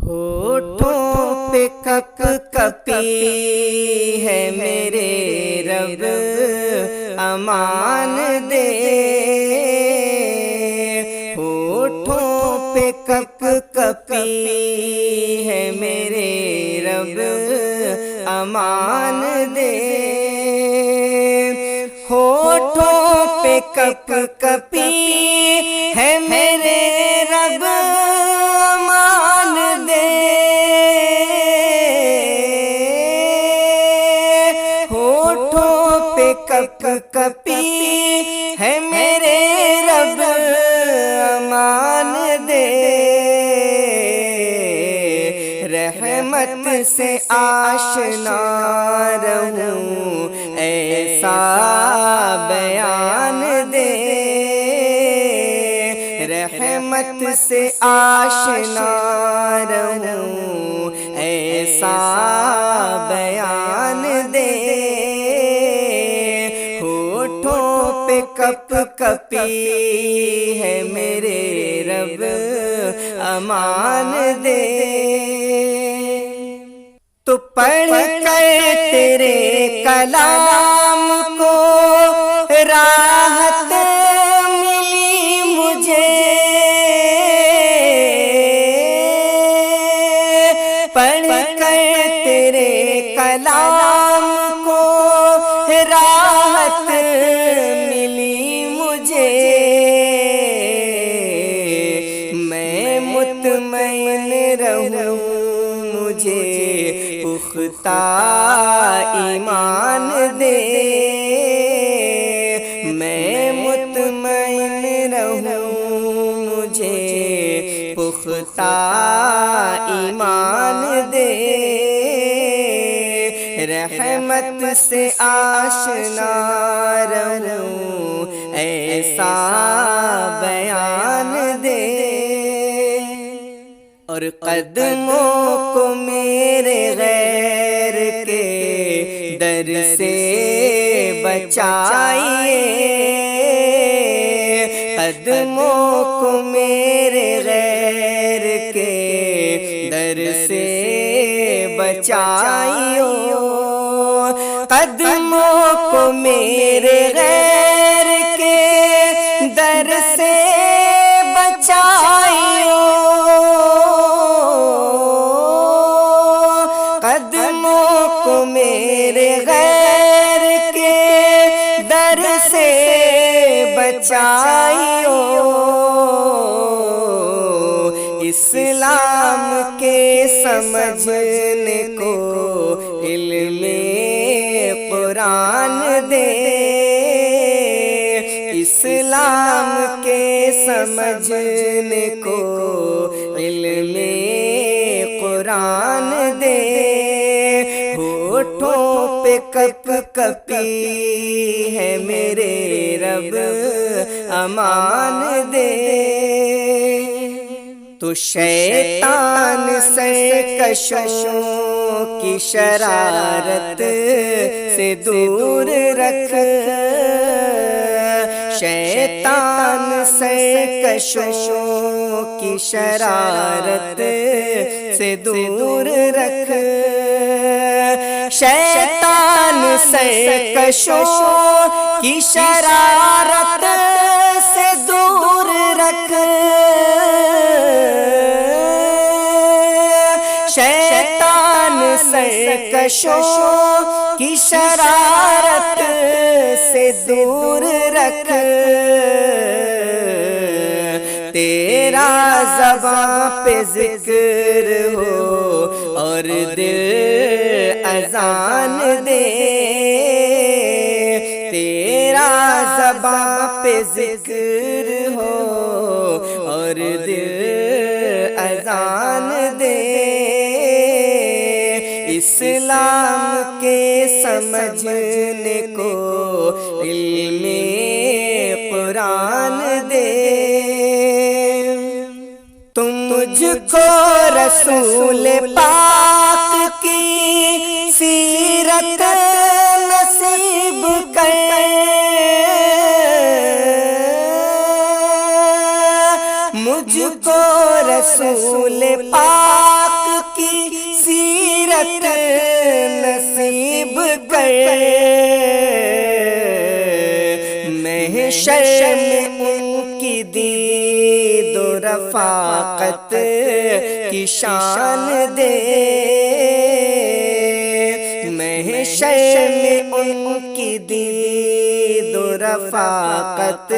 ہوٹھوں پہ کپ کپی ہے میرے رب امان دے، ہوٹھوں پہ کپ کپی ہے میرے رب امان دے، ہوٹھوں پہ کپ کپی ہے میرے رب امان دے، ہوٹھوں پہ کپ کپی ہے میرے رب امان دے، رحمت سے آشنا رہوں ایسا بیان دے، رحمت سے آشنا رہوں ایسا بیان دے، ہوٹھوں پہ کپ کپی ہے میرے رب امان دے، تو پڑھ کر تیرے کلام کو راحت ملی مجھے، پڑھ کر تیرے کلام کو راحت ملی مجھے، میں مطمئن رہوں مجھے پختہ ایمان دے، میں مطمئن رہوں مجھے پختہ ایمان دے، رحمت سے آشنا رہوں ایسا بیان دے، اور قدموں کو میرے غیر کے در سے بچائیے، قدموں کو میرے غیر کے در سے بچائیے، قدموں کو میرے غیر کے در سے بچائیے، قدموں کو میرے غیر کے در سے بچائیے، اسلام کے سمجھنے کو علم قرآن دے، اسلام کے سمجھنے کو علم قرآن دے، ہوٹھوں پہ کپ کپی ہے میرے رب امان دے، تو شیطان سرکشوں کی شرارت سے دور رکھ، شیطان سرکشوں کی شرارت سے دور رکھ، شیطان سرکشوں کی شرارت سے دور رکھ، شیطان سرکشوں کی شرارت سے دور رکھ، تیرا زباں پہ ذکر ہو اور دل اذان دے، تیرا زباں پہ ذکر ہو اور دل اذان دے، اسلام کے سمجھنے کو علم قرآن دے، تم مجھ کو رسول پاک کی سیرت نصیب کر، مجھ کو رسول پاک کی سیرت نصیب کر، محشر میں ان کی دید و رفاقت کی شان دے، محشر میں ان کی دید و رفاقت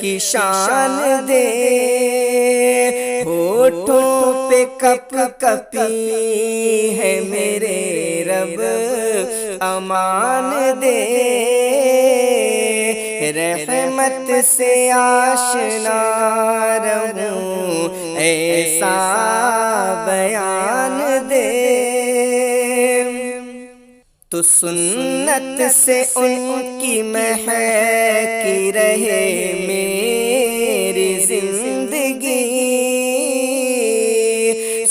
کی شان دے، ہونٹوں پہ کپ کپی ہے میرے رب امان دے، رحمت سے آشنا رہوں ایسا بیان دے، تو سنت سے ان کی مہکی رہے میری زندگی،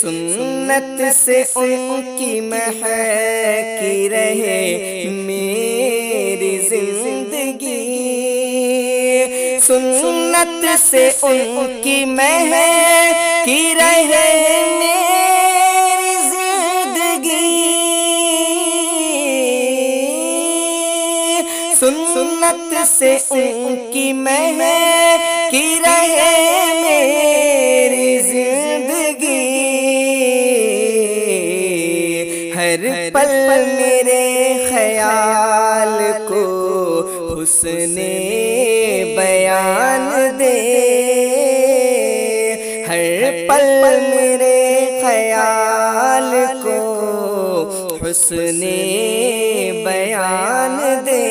سنت سے ان کی مہکی رہے میری زندگی، سنت سے ان کی مہکی رہے میری زندگی، سنت سے ان کی مہکی رہے میری زندگی، ہر پل میرے خیال کو حسن بیان دے، ہر پل میرے خیال کو حسن بیان دے،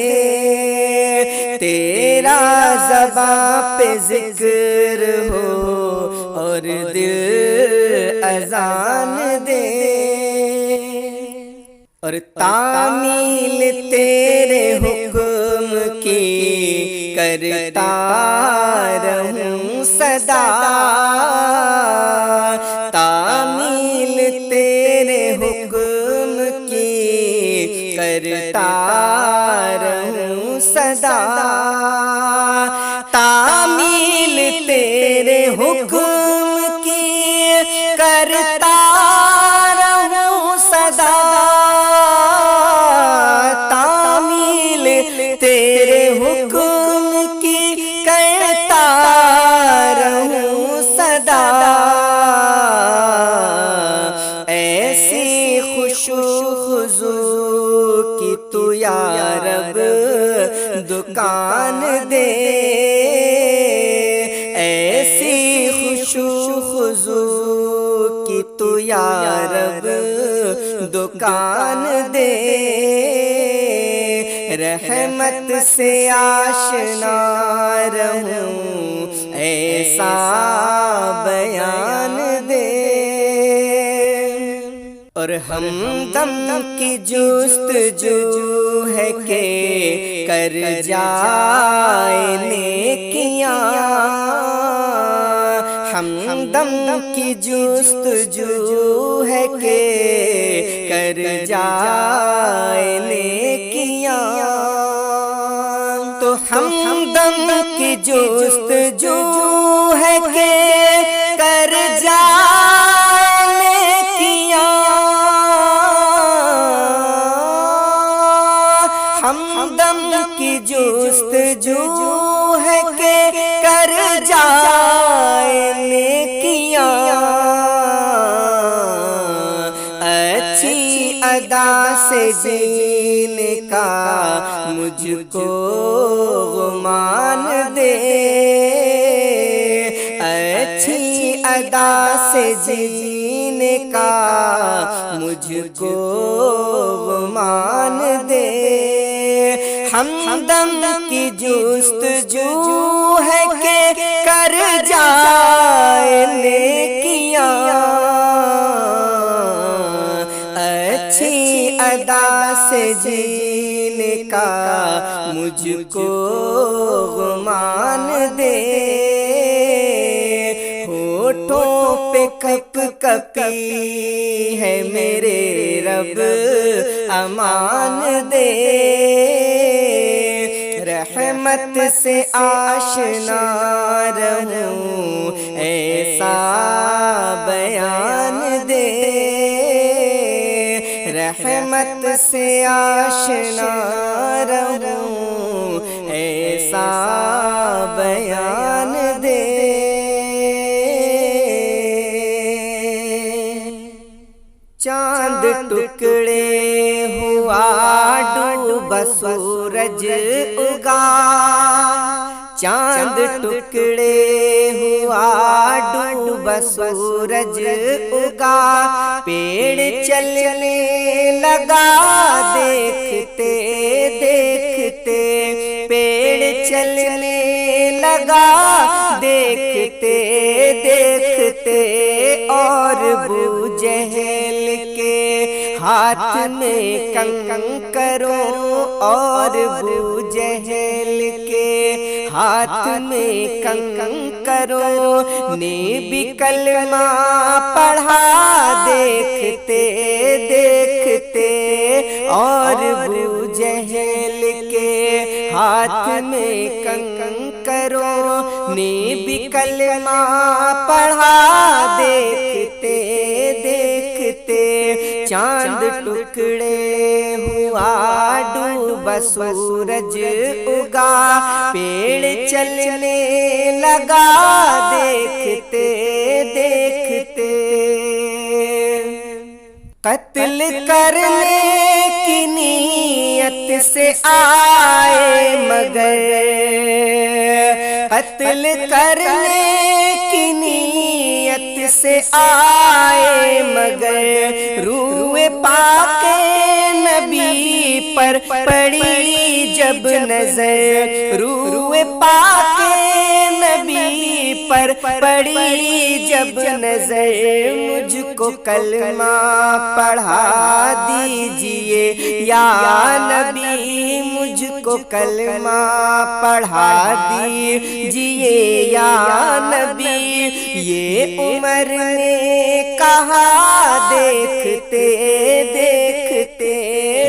تیرا زباں پہ ذکر ہو اور دل اذان دے، اور تعمیل تیرے حکم کی کرتا رہوں سدا، تعمیل تیرے حکم کی کرتا رہوں سدا، تعمیل تیرے حکم کی کرتا رہوں سدا، تعمیل تیرے حکم کی کرتا رہوں سدا، ایسی خشوع خضوع کی تو یا رب دکان دے، ایسی خشوع خضوع کی تو یا رب دکان دے، رحمت سے آشنا رہوں ایسا بیان دے، اور ہمدم کی جستجو ہے کہ کر جائے نیکیاں، ہمدم کی جستجو ہے کہ کر جائے نیکیاں، تو ہمدم کی جستجو ہے کہ کر جائے نیکیاں، ہمدم کی جستجو ہے کہ کر جائے نیکیاں، اچھی ادا سے جینے کا مجھ کو غمان دے، اچھی ادا سے جینے کا مجھ کو غمان دے، ہمدم کی جستجو ہے کہ کر جائے نیکیاں، اچھی ادا سے جینے کا مجھ کو غمان دے، ہونٹوں پہ کپ کپی ہے میرے رب امان دے، رحمت سے آشنا رہوں ایسا بیان دے۔ رحمت سے آشنا رہوں ایسا بیان دے چاند ٹکڑے ہوا ڈوبا سورج اگا چاند ٹکڑے ہوا ڈوبا سورج اگا پیڑ چلنے لگا دیکھتے دیکھتے پیڑ چلنے لگا دیکھتے دیکھتے اور ابو جہل کے ہاتھ میں کنکروں اور ابو جہل کے ہاتھ میں کنکروں نے بھی کلمہ پڑھا دیکھتے دیکھتے اور ابو جہل کے ہاتھ میں کنکروں نے بھی کلمہ پڑھا دیکھتے دیکھتے چاند ٹکڑے ہوا ڈوبا سورج اگا پیڑ چلنے لگا دیکھتے دیکھتے قتل کرنے کی نیت سے آئے مگر قتل کرنے کی نیت سے آئے مگر روح پاک نبی پر پڑی جب نظر روح پاک نبی پر پڑی جب نظر مجھ کو کلمہ پڑھا دیجئے یا نبی مجھ کو کلمہ پڑھا دیجئے یا نبی یہ عمر نے کہا دیکھتے دیکھتے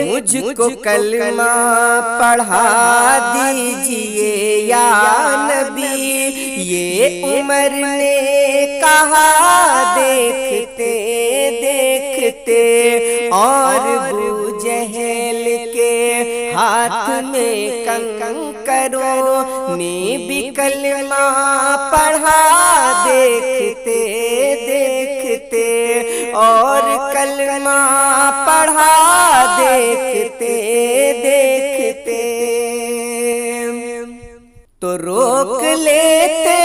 مجھ کو کلمہ پڑھا دیجئے یا نبی یہ عمر نے کہا دیکھتے دیکھتے اور ابو جہل کے ہاتھ میں کنکروں نے بھی کلمہ پڑھا دیکھتے دیکھتے اور کلمہ پڑھا دیکھتے دیکھتے تو روک لیتے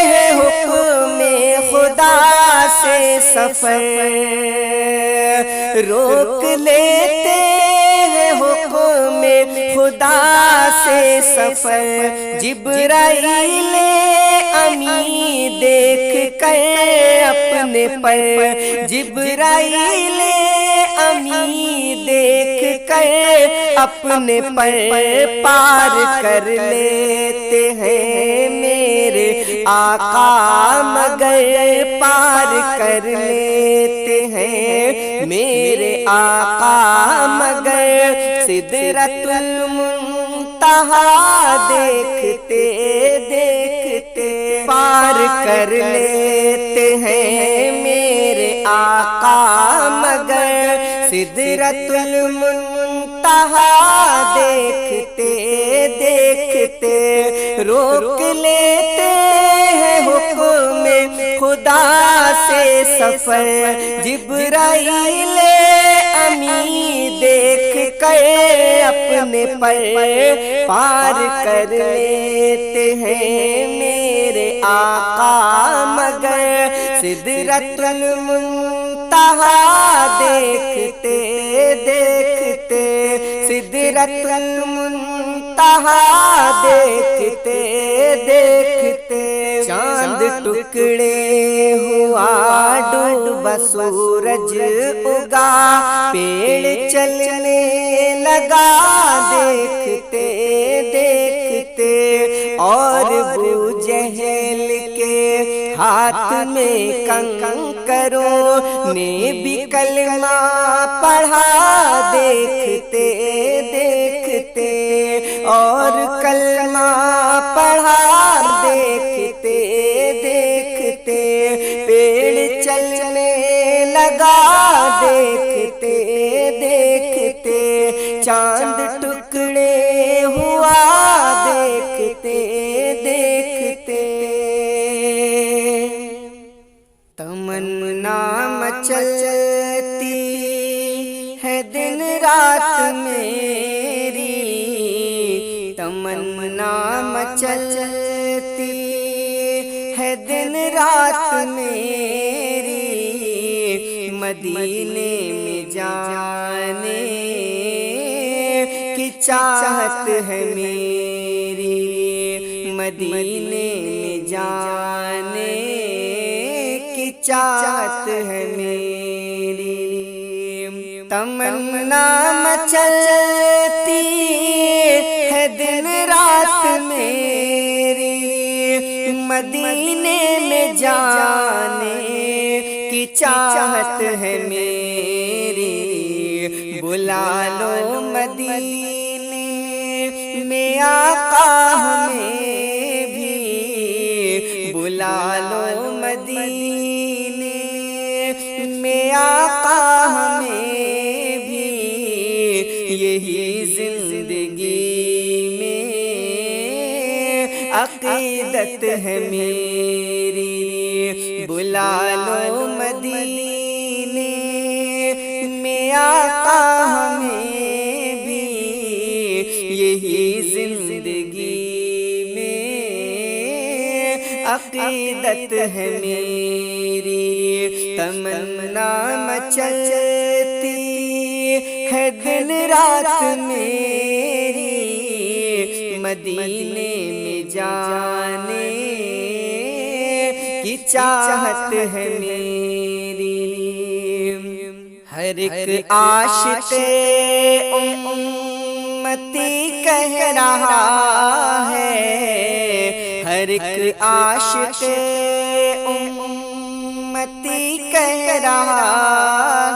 ہیں حکم خدا سے سفر روک لیتے ہیں حکم خدا سے سفر جبرائیل امی دیکھ کر اپنے پر جبرائیل امی دیکھ کر اپنے پر پار کر لیتے ہیں میرے آقا مگر پار کر لیتے ہیں میرے آقا مگر سدرۃ المنتہا دیکھتے دیکھتے پار کر لیتے ہیں میرے آقا مگر سدرۃ المنتہا دیکھتے دیکھتے روک لیتے ہیں حکم خدا سے سفر جبرائیل امی دیکھ کر اپنے پر پار کر لیتے ہیں میرے آقا مگر سدرۃ المنتہا دیکھتے دیکھتے سدرۃ المنتہا دیکھتے دیکھتے چاند ٹکڑے ہوا ڈوبا سورج اگا پیڑ چلنے لگا دیکھتے دیکھتے اور ابو جہل کے ہاتھ میں کنکروں نے بھی کلمہ پڑھا دیکھتے دیکھتے اور کلمہ پڑھا دیکھتے دیکھتے پیڑ چلنے لگا دیکھتے تمنا مچلتی ہے دن رات میری، تمنا مچلتی ہے دن رات میری، مدینے میں جانے کی چاہت ہے میری، مدینے میں جانے کی چاہت ہے میری، تمنا مچلتی ہے دن رات میری، مدینے میں جانے کی چاہت ہے میری، بلا لو مدینے میں آقا ہمیں بھی، بلا لو مدینے میں آقا ہمیں بھی، یہی زندگی میں عقیدت ہے میری، بلا لو مدینے میں آقا ہمیں بھی، یہی زندگی میں عقیدت ہے میری، تمنا مچلتی ہے دن رات میری، مدینے میں جانے کی چاہت ہے میری، ہر ایک عاشق امتی کہہ رہا ہے، ہر ایک عاشق امتی کہہ رہا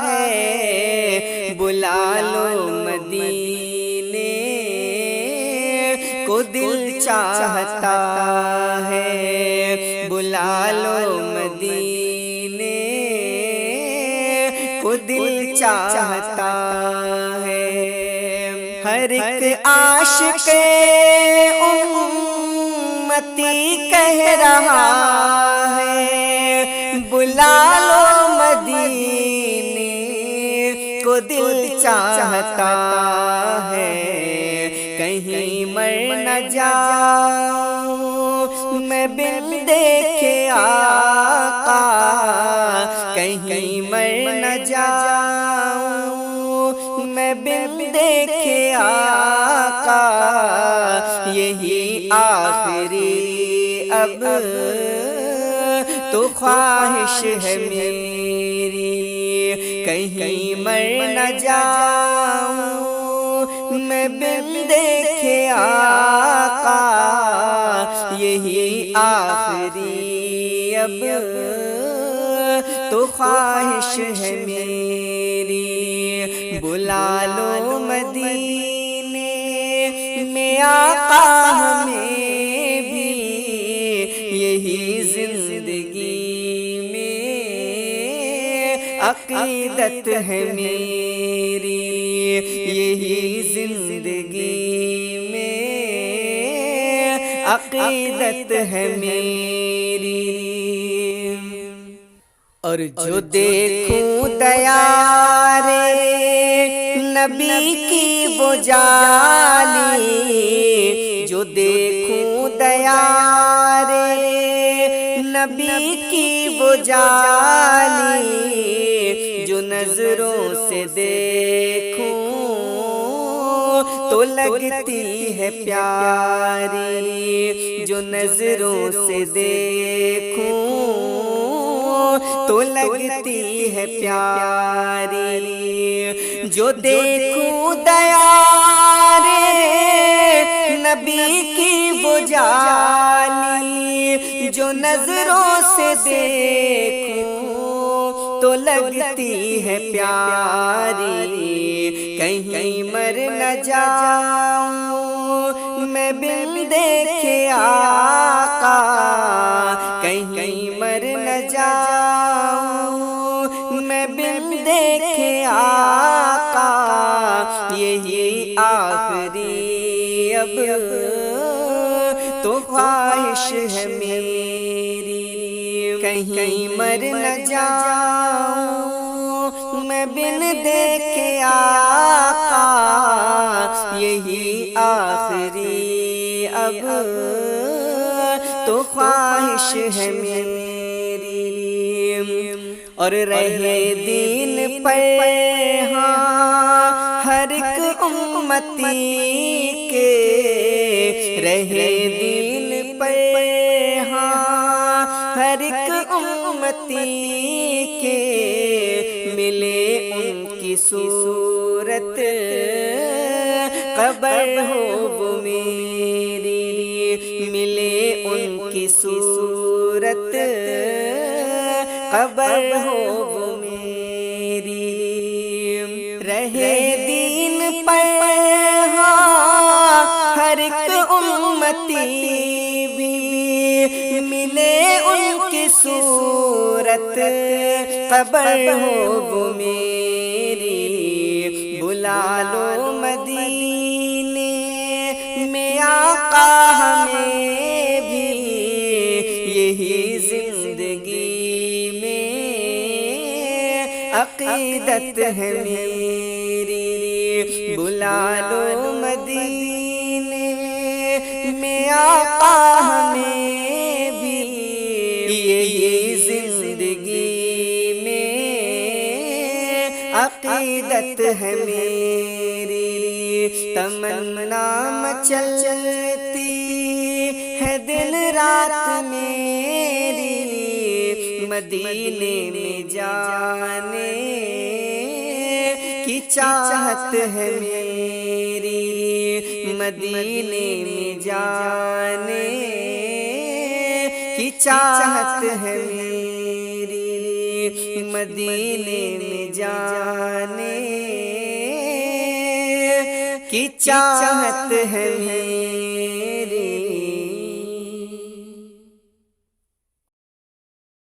ہے، بلا لو مدینے کو دل چاہتا ہے، بلا لو مدینے کو دل چاہتا ہے، ہر ایک عاشق امتی کہہ رہا ہے، بلا لو مدینے کو دل چاہتا ہے، کہیں مر نہ جاؤں میں بن دیکھے آقا، کہیں مر نہ جاؤں میں بن دیکھے آقا، یہی آخری اب تو خواہش ہے میری، کہیں مر نہ جاؤں میں بن دیکھے آقا، یہی آخری اب تو خواہش ہے میری، بلا لو مدینے میں آقا ہمیں بھی، یہی زندگی میں عقیدت ہے میری، یہی زندگی میں عقیدت ہے میری، اور جو دیکھوں دیار نبی کی وہ جالی، جو دیکھوں دیار نبی کی وہ جالی، جو نظروں سے دیکھوں تو لگتی ہے پیاری، جو نظروں سے دیکھوں تو لگتی ہے پیاری، جو دیکھوں دیار نبی کی وہ جالی، جو نظروں سے دیکھوں تو لگتی ہے پیاری، کہیں مر نہ جاؤں میں بن دیکھے آقا، کہیں مر نہ جاؤں میں بن دیکھے آقا، یہی آخری اب تو خواہش ہے میری، کہیں مر نہ جاؤں میں بن دیکھے آقا، یہی آخری اب تو خواہش ہے میری، اور رہے دین پر ہاں ہر ایک امتی کے، رہے دین پر ہاں ہر ایک امتی کے، ملے ان کی صورت قبر ہو وہ میری، ملے ان کی صورت قبر ہو وہ میری، رہے دین پر ہاں ہر ایک امتی بھی، ملے ان کی صورت قبر ہو وہ میری، بلا لو مدینے میں آقا ہمیں بھی، یہی زندگی میں عقیدت ہے میری، بلا لو مدینے میں آقا ہمیں بھی، یہی زندگی میں عقیدت ہے میری، تمنا مچلتی ہے دن رات میری، مدینے میں جانے کی چاہت ہے میری، مدینے میں جانے کی چاہت ہے میری، مدینے میں جانے کی چاہت ہے میری۔